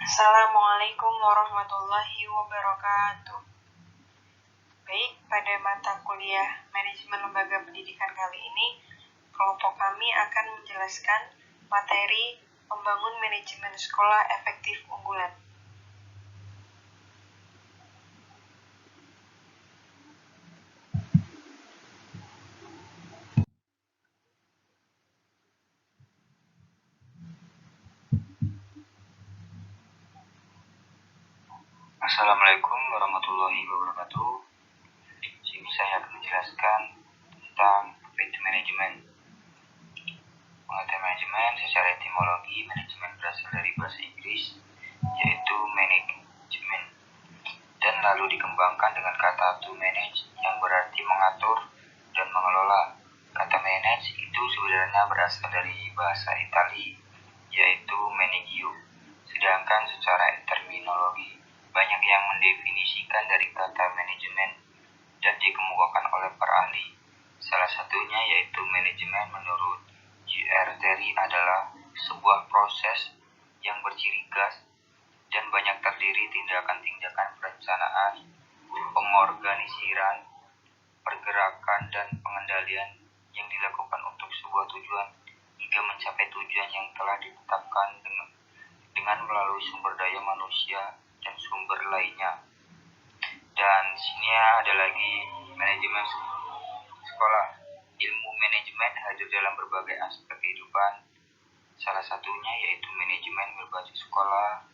Assalamualaikum warahmatullahi wabarakatuh. Baik, pada mata kuliah Manajemen Lembaga Pendidikan kali ini, kelompok kami akan menjelaskan materi membangun manajemen sekolah efektif unggulan. Assalamualaikum warahmatullahi wabarakatuh. Di sini saya akan menjelaskan tentang manajemen. Pengertian manajemen secara etimologi, manajemen berasal dari bahasa Inggris, yaitu management, dan lalu dikembangkan dengan kata to manage yang berarti mengatur dan mengelola. Kata manage itu sebenarnya berasal dari bahasa Italia, yaitu managio. Sedangkan secara terminologi, banyak yang mendefinisikan dari kata manajemen dan dikemukakan oleh para ahli. Salah satunya yaitu manajemen menurut J.R. Terry adalah sebuah proses yang berciri khas dan banyak terdiri tindakan-tindakan perencanaan, pengorganisiran, pergerakan, dan pengendalian yang dilakukan untuk sebuah tujuan hingga mencapai tujuan yang telah ditetapkan dengan melalui sumber daya manusia dan sumber lainnya. Dan sini ada lagi manajemen sekolah. Ilmu manajemen hadir dalam berbagai aspek kehidupan. Salah satunya yaitu manajemen berbasis sekolah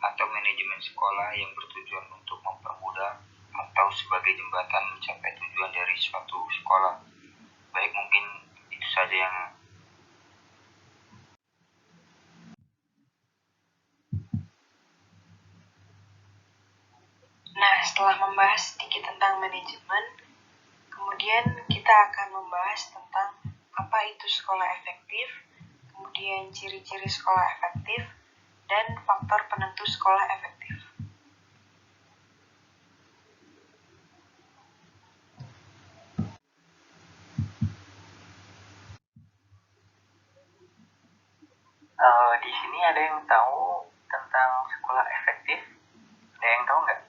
atau manajemen sekolah yang bertujuan untuk mempermudah atau sebagai jembatan mencapai tujuan dari suatu sekolah. Baik, mungkin itu saja yang Setelah membahas sedikit tentang manajemen, kemudian kita akan membahas tentang apa itu sekolah efektif, kemudian ciri-ciri sekolah efektif, dan faktor penentu sekolah efektif. Di sini ada yang tahu tentang sekolah efektif? Ada yang tahu nggak?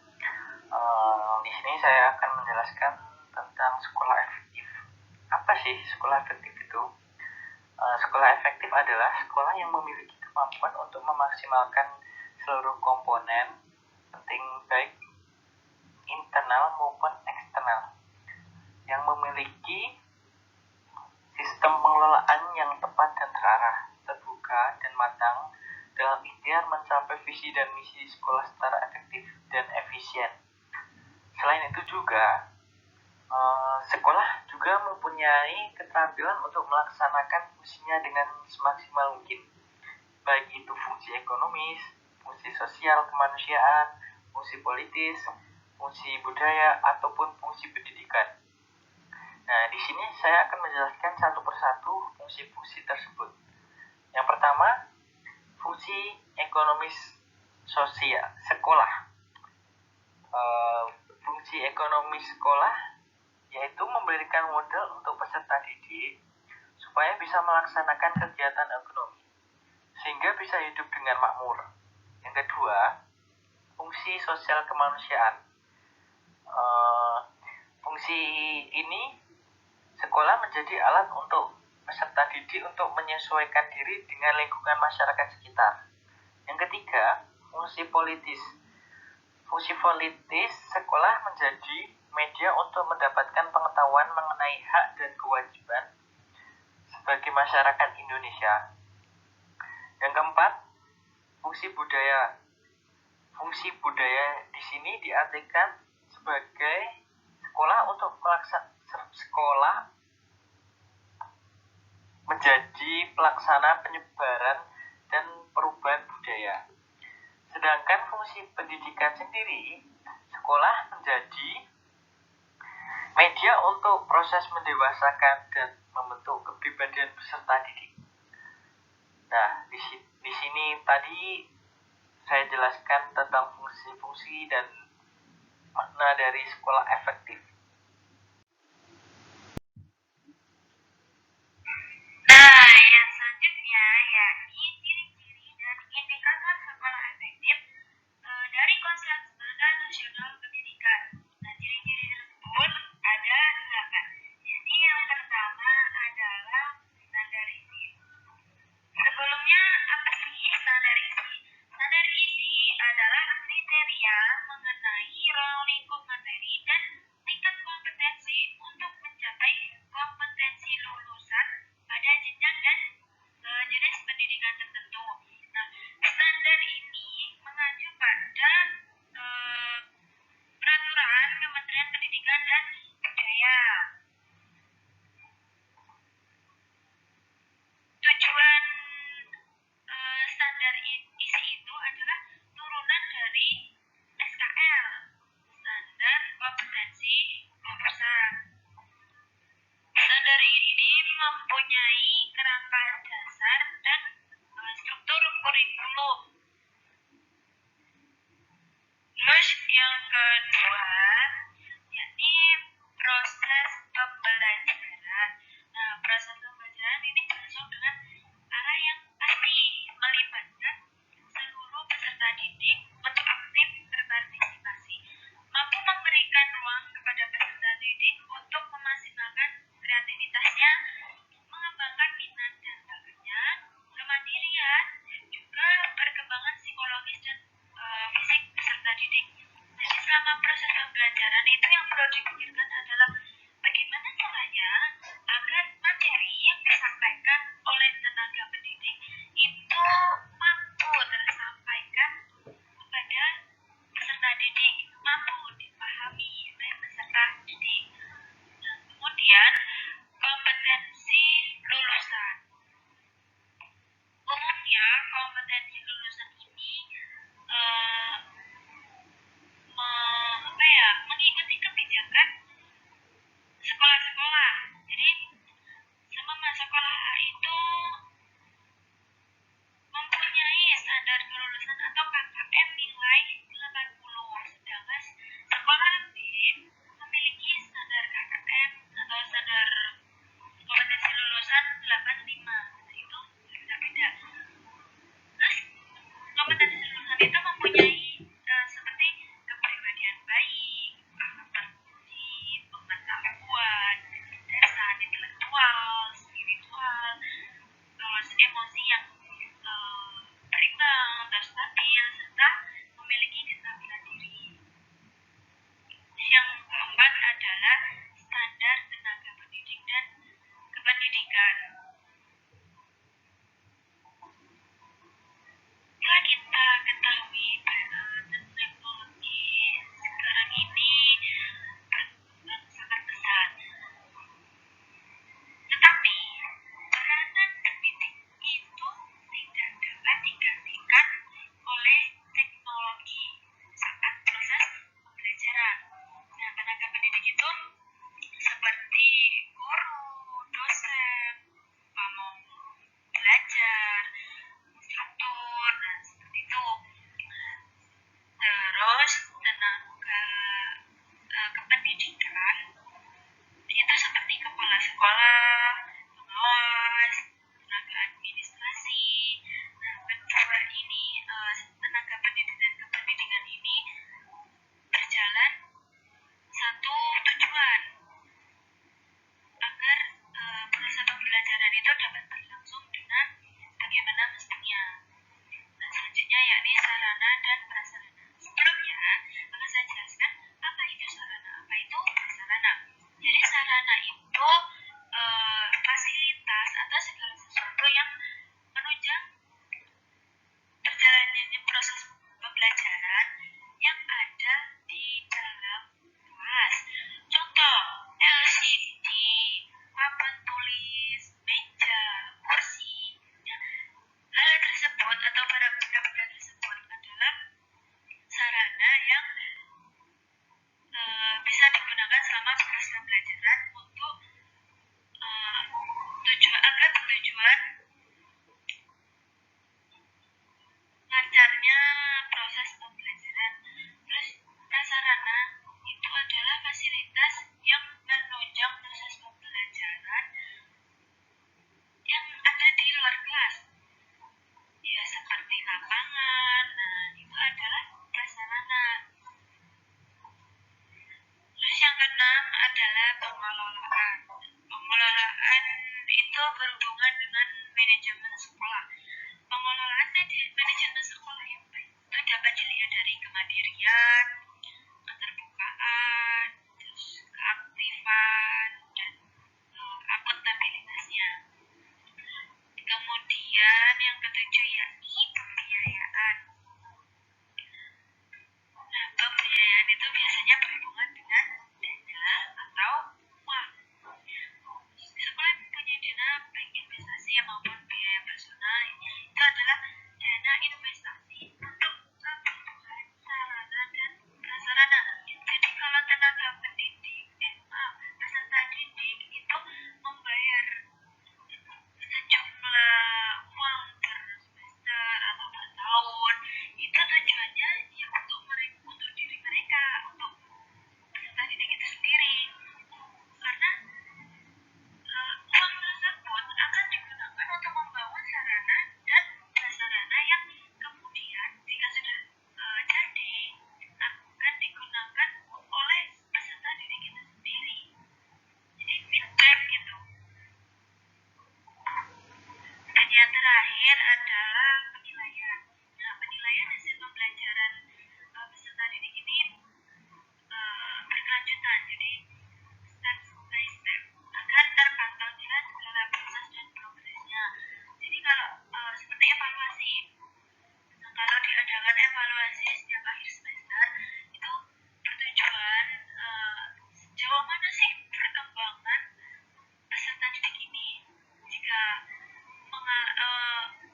Di sini saya akan menjelaskan tentang sekolah efektif. Apa sih sekolah efektif itu? Sekolah efektif adalah sekolah yang memiliki kemampuan untuk memaksimalkan seluruh komponen penting baik internal maupun eksternal, yang memiliki sistem pengelolaan yang tepat dan terarah, terbuka dan matang dalam ikhtiar mencapai visi dan misi sekolah secara efektif dan efisien. Selain itu juga, sekolah juga mempunyai keterampilan untuk melaksanakan fungsinya dengan semaksimal mungkin, baik itu fungsi ekonomis, fungsi sosial kemanusiaan, fungsi politis, fungsi budaya, ataupun fungsi pendidikan. Nah, di sini saya akan menjelaskan satu persatu fungsi-fungsi tersebut. Yang pertama, fungsi ekonomis sosial sekolah. Fungsi ekonomis sekolah yaitu memberikan modal untuk peserta didik supaya bisa melaksanakan kegiatan ekonomi sehingga bisa hidup dengan makmur. Yang kedua, fungsi sosial kemanusiaan. Fungsi ini sekolah menjadi alat untuk peserta didik untuk menyesuaikan diri dengan lingkungan masyarakat sekitar. Yang ketiga, fungsi politis. Fungsi politis sekolah menjadi media untuk mendapatkan pengetahuan mengenai hak dan kewajiban sebagai masyarakat Indonesia. Yang keempat, fungsi budaya. Fungsi budaya di sini diartikan sebagai sekolah untuk sekolah menjadi pelaksana penyebaran dan perubahan budaya. Sedangkan fungsi pendidikan sendiri, sekolah menjadi media untuk proses mendewasakan dan membentuk kepribadian peserta didik. Nah, di sini tadi saya jelaskan tentang fungsi-fungsi dan makna dari sekolah efektif. Yang selanjutnya yakni ciri-ciri dan indikator sekolah efektif isi itu adalah turunan dari SKL, standar kompetensi lulusan. Standar ini mempunyai kerangka dasar dan struktur kurikulum. Terus yang kedua, yakni proses pembelajaran. Nah, proses pembelajaran ini berlangsung dengan arah yang pasti, melibatkan seluruh peserta didik untuk aktif berpartisipasi, mampu memberikan ruang kepada peserta didik untuk memaksimalkan kreativitasnya, mengembangkan minat dan bakatnya, kemandirian, juga perkembangan psikologis dan fisik peserta didik. Jadi selama proses pembelajaran itu yang perlu dipikirkan adalah bagaimana caranya agar materi yang disampaikan oleh tenaga pendidik itu mampu tersampaikan kepada peserta didik, mampu dipahami oleh peserta didik. Dan kemudian kompetensi lulusan. Umumnya kompetensi lulusan ini mengikuti kebijakan sekolah-sekolah. Jadi semua sekolah itu mempunyai standar kelulusan atau KKM nilai 80, sedangkan sekolah lain memiliki standar KKM atau standar kompetensi lulusan 85. Itu berbeda-beda. Terus kompetensi lulusan itu mempunyai adalah penilaian. Nah, penilaian hasil pembelajaran peserta didik ini berkelanjutan, jadi step by step agar terpantau jelas segala proses dan progresnya. Jadi kalau seperti evaluasi, kalau diadakan evaluasi setiap akhir semester itu bertujuan sejauh mana sih perkembangan peserta didik ini. Jika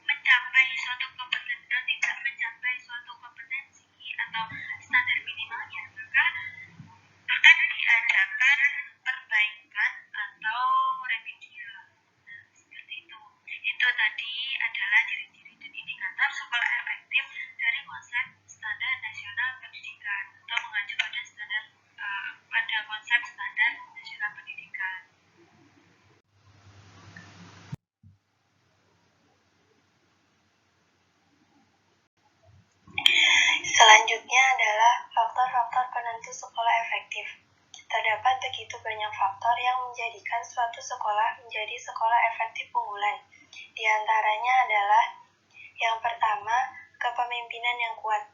mencapai suatu kompetensi dan tidak mencapai suatu kompetensi atau standar minimalnya, maka akan diadakan perbaikan atau remedial. Nah, seperti itu. Itu tadi adalah ciri-ciri dan indikator sekolah efektif dari konsep standar nasional pendidikan atau mengacu pada konsep standar nasional pendidikan. Selanjutnya adalah faktor-faktor penentu sekolah efektif. Terdapat begitu banyak faktor yang menjadikan suatu sekolah menjadi sekolah efektif unggulan. Di antaranya adalah yang pertama, kepemimpinan yang kuat.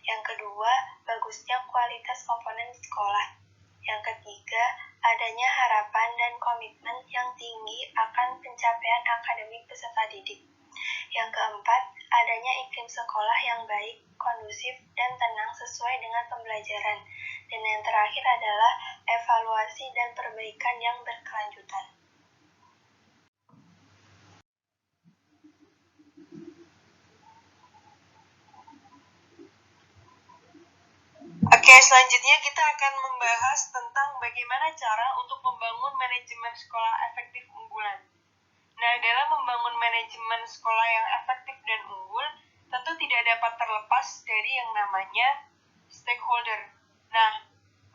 Yang kedua, bagusnya kualitas komponen sekolah. Yang ketiga, adanya harapan dan komitmen yang tinggi akan pencapaian akademik peserta didik. Yang keempat, adanya iklim sekolah yang baik, kondusif, dan tenang sesuai dengan pembelajaran. Dan yang terakhir adalah evaluasi dan perbaikan yang berkelanjutan. Oke, selanjutnya kita akan membahas tentang bagaimana cara untuk membangun manajemen sekolah efektif unggulan. Nah, dalam membangun manajemen sekolah yang efektif dan unggul, tentu tidak dapat terlepas dari yang namanya stakeholder. Nah,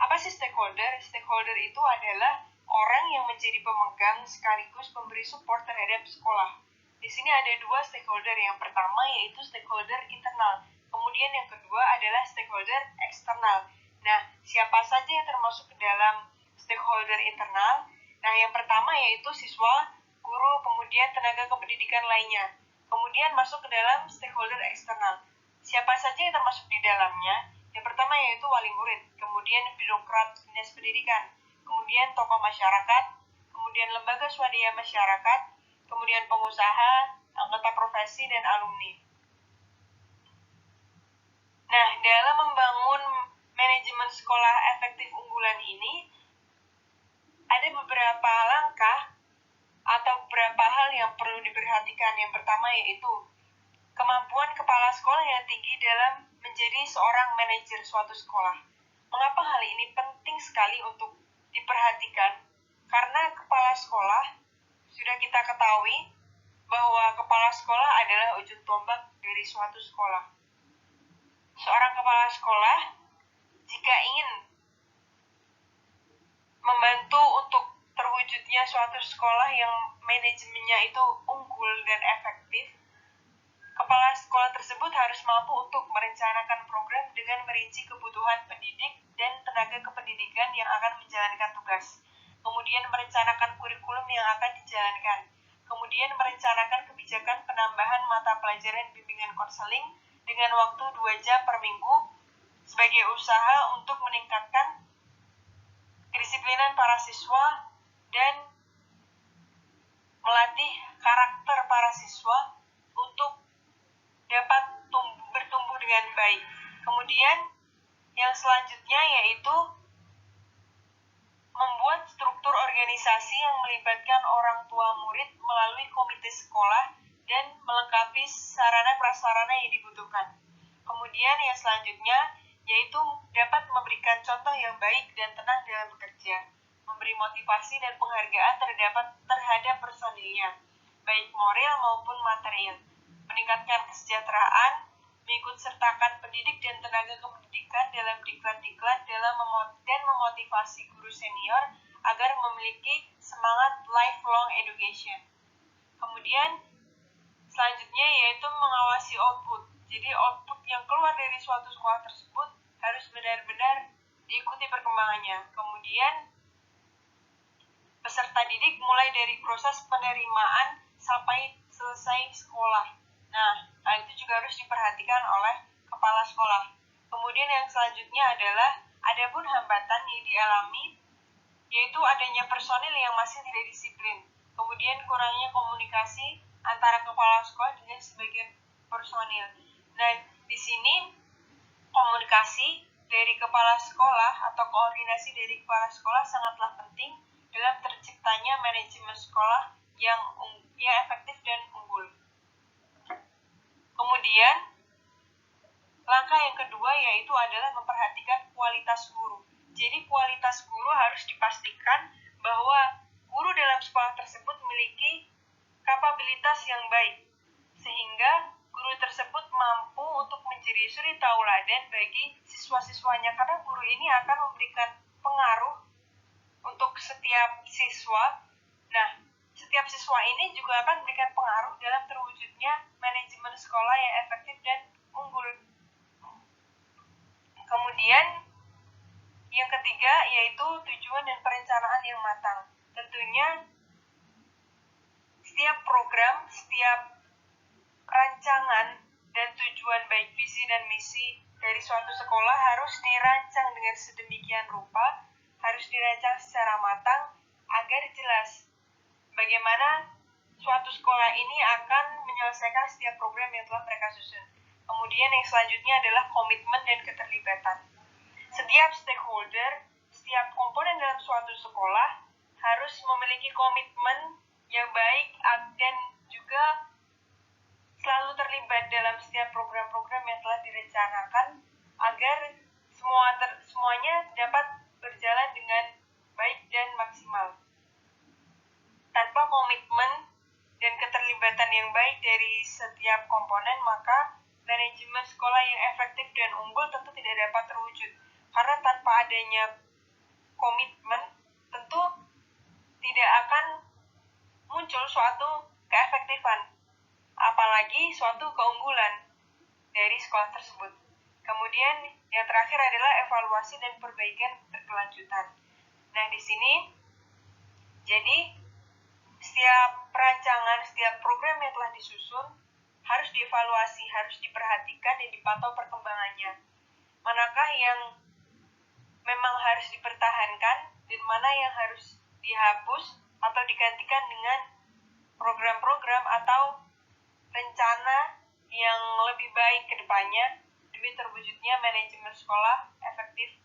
apa sih stakeholder? Stakeholder itu adalah orang yang menjadi pemegang sekaligus pemberi support terhadap sekolah. Di sini ada dua stakeholder. Yang pertama yaitu stakeholder internal. Kemudian yang kedua adalah stakeholder eksternal. Nah, siapa saja yang termasuk ke dalam stakeholder internal? Nah, yang pertama yaitu siswa, guru, kemudian tenaga kependidikan lainnya. Kemudian masuk ke dalam stakeholder eksternal. Siapa saja yang termasuk di dalamnya? Yang pertama yaitu wali murid, kemudian birokrat dinas pendidikan, kemudian tokoh masyarakat, kemudian lembaga swadaya masyarakat, kemudian pengusaha, anggota profesi, dan alumni. Nah, dalam membangun manajemen sekolah efektif unggulan ini, ada beberapa langkah atau beberapa hal yang perlu diperhatikan. Yang pertama yaitu kemampuan kepala sekolah yang tinggi dalam menjadi seorang manajer suatu sekolah. Mengapa hal ini penting sekali untuk diperhatikan? Karena kepala sekolah, sudah kita ketahui bahwa kepala sekolah adalah ujung tombak dari suatu sekolah. Seorang kepala sekolah, jika ingin membantu untuk terwujudnya suatu sekolah yang manajemennya itu unggul dan efektif, kepala sekolah tersebut harus mampu untuk merencanakan program dengan merinci kebutuhan pendidik dan tenaga kependidikan yang akan menjalankan tugas. Kemudian merencanakan kurikulum yang akan dijalankan. Kemudian merencanakan kebijakan penambahan mata pelajaran bimbingan konseling dengan waktu 2 jam per minggu sebagai usaha untuk meningkatkan kedisiplinan para siswa dan melatih karakter para siswa untuk dapat bertumbuh dengan baik. Kemudian yang selanjutnya yaitu membuat struktur organisasi yang melibatkan orang tua murid melalui komite sekolah dan melengkapi sarana prasarana yang dibutuhkan. Kemudian yang selanjutnya yaitu dapat memberikan contoh yang baik dan tenang dalam bekerja, memberi motivasi dan penghargaan terhadap personilnya, baik moral maupun material, meningkatkan kesejahteraan, mengikut sertakan pendidik dan tenaga kependidikan dalam diklat-diklat dan memotivasi guru senior agar memiliki semangat lifelong education. Kemudian selanjutnya yaitu mengawasi output. Jadi output yang keluar dari suatu sekolah tersebut harus benar-benar diikuti perkembangannya. Kemudian peserta didik mulai dari proses penerimaan sampai selesai sekolah. Nah, hal itu juga harus diperhatikan oleh kepala sekolah. Kemudian yang selanjutnya adalah adapun hambatan yang dialami yaitu adanya personil yang masih tidak disiplin. Kemudian kurangnya komunikasi antara kepala sekolah dengan sebagian personil. Nah, di sini komunikasi dari kepala sekolah atau koordinasi dari kepala sekolah sangatlah penting dalam terciptanya manajemen sekolah yang efektif dan unggul. Kemudian, langkah yang kedua yaitu adalah memperhatikan kualitas guru. Jadi kualitas guru harus dipastikan bahwa guru dalam sekolah tersebut memiliki kapabilitas yang baik, sehingga guru tersebut mampu untuk menjadi suri tauladan bagi siswa-siswanya, karena guru ini akan memberikan pengaruh untuk setiap siswa. Nah, setiap siswa ini juga akan memberikan pengaruh dalam terwujudnya manajemen sekolah yang efektif dan unggul. Kemudian, yang ketiga yaitu tujuan dan perencanaan yang matang. Tentunya, setiap program, setiap rancangan dan tujuan baik visi dan misi dari suatu sekolah harus dirancang dengan sedemikian rupa, harus dirancang secara matang agar jelas bagaimana suatu sekolah ini akan menyelesaikan setiap program yang telah mereka susun. Kemudian yang selanjutnya adalah komitmen dan keterlibatan. Setiap stakeholder, setiap komponen dalam suatu sekolah harus memiliki komitmen yang baik dan juga selalu terlibat dalam setiap program-program yang telah direncanakan agar semuanya dapat berjalan dengan baik dan maksimal. Tanpa komitmen dan keterlibatan yang baik dari setiap komponen, maka manajemen sekolah yang efektif dan unggul tentu tidak dapat terwujud. Karena tanpa adanya komitmen, tentu tidak akan muncul suatu keefektifan, apalagi suatu keunggulan dari sekolah tersebut. Kemudian yang terakhir adalah evaluasi dan perbaikan berkelanjutan. Nah, di sini jadi setiap perancangan, setiap program yang telah disusun harus dievaluasi, harus diperhatikan dan dipantau perkembangannya. Manakah yang memang harus dipertahankan dan mana yang harus dihapus atau digantikan dengan program-program atau rencana yang lebih baik ke depannya demi terwujudnya manajemen sekolah efektif